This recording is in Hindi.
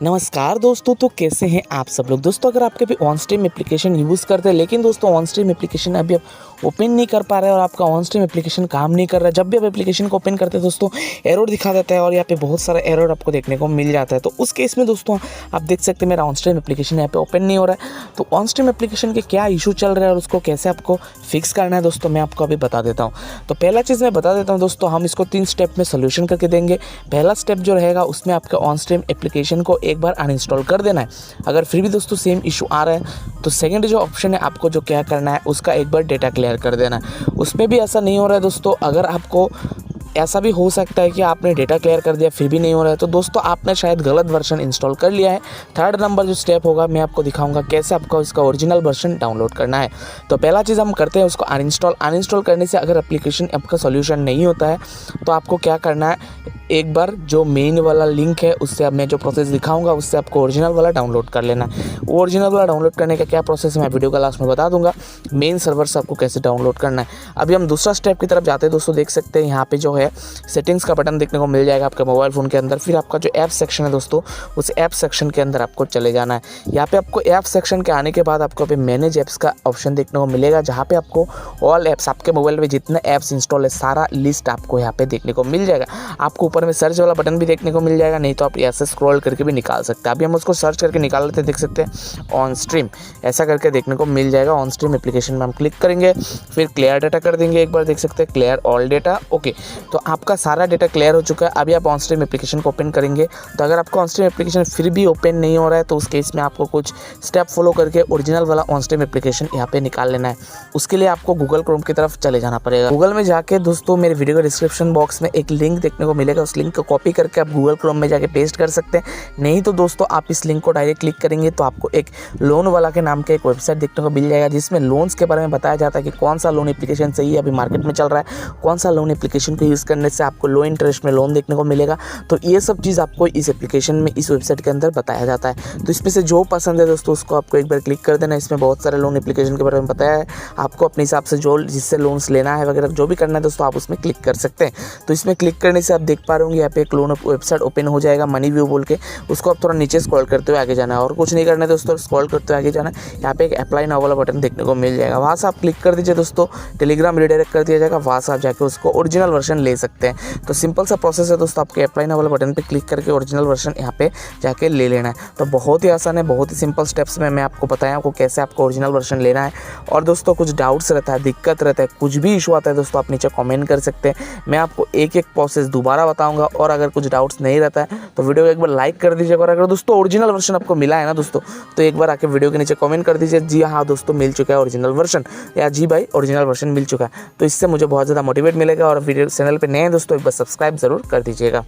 नमस्कार दोस्तों, तो कैसे हैं आप सब लोग। दोस्तों अगर आप कभी ऑन स्ट्रीम एप्लीकेशन यूज़ करते हैं लेकिन दोस्तों ऑन स्ट्रीम एप्लीकेशन अभी आप ओपन नहीं कर पा रहे हैं और आपका ऑन स्ट्रीम एप्लीकेशन काम नहीं कर रहा है, जब भी आप एप्लीकेशन को ओपन करते हैं दोस्तों एरर दिखा देता है और यहाँ पे बहुत सारा एरर आपको देखने को मिल जाता है। तो उस केस में दोस्तों आप देख सकते हैं मेरा ऑन स्ट्रीम एप्लीकेशन यहाँ पे ओपन नहीं हो रहा है। तो ऑन स्ट्रीम एप्लीकेशन के क्या इशू चल रहा है और उसको कैसे आपको फिक्स करना है दोस्तों मैं आपको अभी बता देता हूँ। तो पहला चीज़ मैं बता देता हूँ दोस्तों, हम इसको 3 स्टेप में सोल्यूशन करके देंगे। पहला स्टेप जो रहेगा उसमें आपके ऑन स्ट्रीम एप्लीकेशन को एक बार अनइंस्टॉल कर देना है। अगर फिर भी दोस्तों सेम इशू आ रहा है तो सेकंड जो ऑप्शन है आपको जो क्या करना है उसका एक बार डेटा क्लियर कर देना है। उसमें भी ऐसा नहीं हो रहा है दोस्तों, अगर आपको ऐसा भी हो सकता है कि आपने डेटा क्लियर कर दिया फिर भी नहीं हो रहा है तो दोस्तों आपने शायद गलत वर्जन इंस्टॉल कर लिया है। थर्ड नंबर जो स्टेप होगा मैं आपको दिखाऊंगा कैसे आपको इसका ओरिजिनल वर्जन डाउनलोड करना है। तो पहला चीज़ हम करते हैं उसको अनइंस्टॉल करने से अगर एप्लीकेशन आपका सॉल्यूशन नहीं होता है तो आपको क्या करना है, एक बार जो मेन वाला लिंक है उससे अब मैं जो प्रोसेस दिखाऊंगा उससे आपको ओरिजिनल वाला डाउनलोड कर लेना है। ओरिजिनल वाला डाउनलोड करने का क्या प्रोसेस है मैं वीडियो का लास्ट में बता दूंगा, मेन सर्वर से आपको कैसे डाउनलोड करना है। अभी हम दूसरा स्टेप की तरफ जाते हैं दोस्तों। देख सकते हैं यहाँ पे जो है सेटिंग्स का बटन देखने को मिल जाएगा आपके मोबाइल फ़ोन के अंदर। फिर आपका जो ऐप सेक्शन है दोस्तों उस ऐप सेक्शन के अंदर आपको चले जाना है। यहाँ पे आपको ऐप सेक्शन के आने के बाद आपको अभी मैनेज ऐप्स का ऑप्शन देखने को मिलेगा, जहाँ पे आपको ऑल ऐप्स आपके मोबाइल में जितने ऐप्स इंस्टॉल है सारा लिस्ट आपको यहाँ पे देखने को मिल जाएगा। आपको ऊपर में सर्च वाला बटन भी देखने को मिल जाएगा, नहीं तो आप ऐसे स्क्रॉल करके भी निकाल सकते हैं। अभी हम उसको सर्च करके निकाल लेते हैं। देख सकते हैं ऑन स्ट्रीम ऐसा करके देखने को मिल जाएगा। ऑन स्ट्रीम एप्लीकेशन में हम क्लिक करेंगे, फिर क्लियर डाटा कर देंगे एक बार। देख सकते हैं क्लियर ऑल डेटा। ओके, तो आपका सारा डेटा क्लियर हो चुका है। अभी आप ऑन स्ट्रीम एप्लीकेशन को ओपन करेंगे तो अगर आपका ऑन स्ट्रीम एप्लीकेशन फिर भी ओपन नहीं हो रहा है तो उस केस में आपको कुछ स्टेप फॉलो करके ओरिजिनल वाला ऑन स्ट्रीम एप्लीकेशन यहाँ पे निकाल लेना है। उसके लिए आपको गूगल क्रोम की तरफ चले जाना पड़ेगा। गूगल में जाके दोस्तों मेरे वीडियो के डिस्क्रिप्शन बॉक्स में एक लिंक देखने को मिलेगा, उस लिंक को कॉपी करके आप गूगल क्रोम में जाके पेस्ट कर सकते हैं। नहीं तो दोस्तों आप इस लिंक को डायरेक्ट क्लिक करेंगे तो आपको एक लोन वाला के नाम का एक वेबसाइट देखने को मिल जाएगा, जिसमें लोन्स के बारे में बताया जाता है कि कौन सा लोन एप्लीकेशन सही है अभी मार्केट में चल रहा है, कौन सा लोन एप्लीकेशन को यूज़ करने से आपको लो इंटरेस्ट में लोन देखने को मिलेगा। तो ये सब चीज़ आपको इस एप्लीकेशन में इस वेबसाइट के अंदर बताया जाता है। तो इसमें से जो पसंद है दोस्तों उसको आपको एक बार क्लिक कर देना। इसमें बहुत सारे लोन एप्लीकेशन के बारे में बताया है, आपको अपने हिसाब से जो जिससे लोन्स लेना है वगैरह जो भी करना है दोस्तों आप उसमें क्लिक कर सकते हैं। तो इसमें क्लिक करने से आप देख पा रहे होंगे यहाँ पे एक लोन वेबसाइट ओपन हो जाएगा, मनी व्यू बोल के। उसको आप थोड़ा नीचे स्क्रॉल करते हुए आगे जाना है और कुछ नहीं करना है दोस्तों, स्क्रॉल करते हुए आगे जाना है। यहाँ पे एक अप्लाई नाउ वाला बटन देखने को मिल जाएगा, वहाँ से आप क्लिक कर दीजिए दोस्तों, टेलीग्राम रिडायरेक्ट कर दिया जाएगा, वहाँ से आप जाके उसको ओरिजिनल वर्जन ले सकते हैं। तो सिंपल सा प्रोसेस है दोस्तों, आपके अप्लाई नाउ वाला बटन पे क्लिक करके ओरिजिनल वर्जन यहाँ पे जाके ले लेना है। तो बहुत ही आसान है, बहुत ही सिंपल स्टेप्स में मैं आपको बताया आपको कैसे आपको ओरिजिनल वर्जन लेना है। और दोस्तों कुछ डाउट्स रहता है, दिक्कत रहता है, कुछ भी इशू आता है दोस्तों आप नीचे कमेंट कर सकते हैं, मैं आपको एक एक प्रोसेस दोबारा बताऊंगा। और अगर कुछ डाउट्स नहीं रहता है तो वीडियो को एक बार लाइक कर दीजिएगा। और अगर दोस्तों ओरिजिनल वर्जन आपको मिला है ना दोस्तों तो एक बार आके वीडियो के नीचे कमेंट कर दीजिए, जी हाँ दोस्तों मिल चुका है ओरिजिनल वर्जन, या जी भाई ओरिजिनल वर्जन मिल चुका है। तो इससे मुझे बहुत ज़्यादा मोटिवेट मिलेगा। और वीडियो चैनल पर नए हैं दोस्तों एक बार सब्सक्राइब ज़रूर कर दीजिएगा।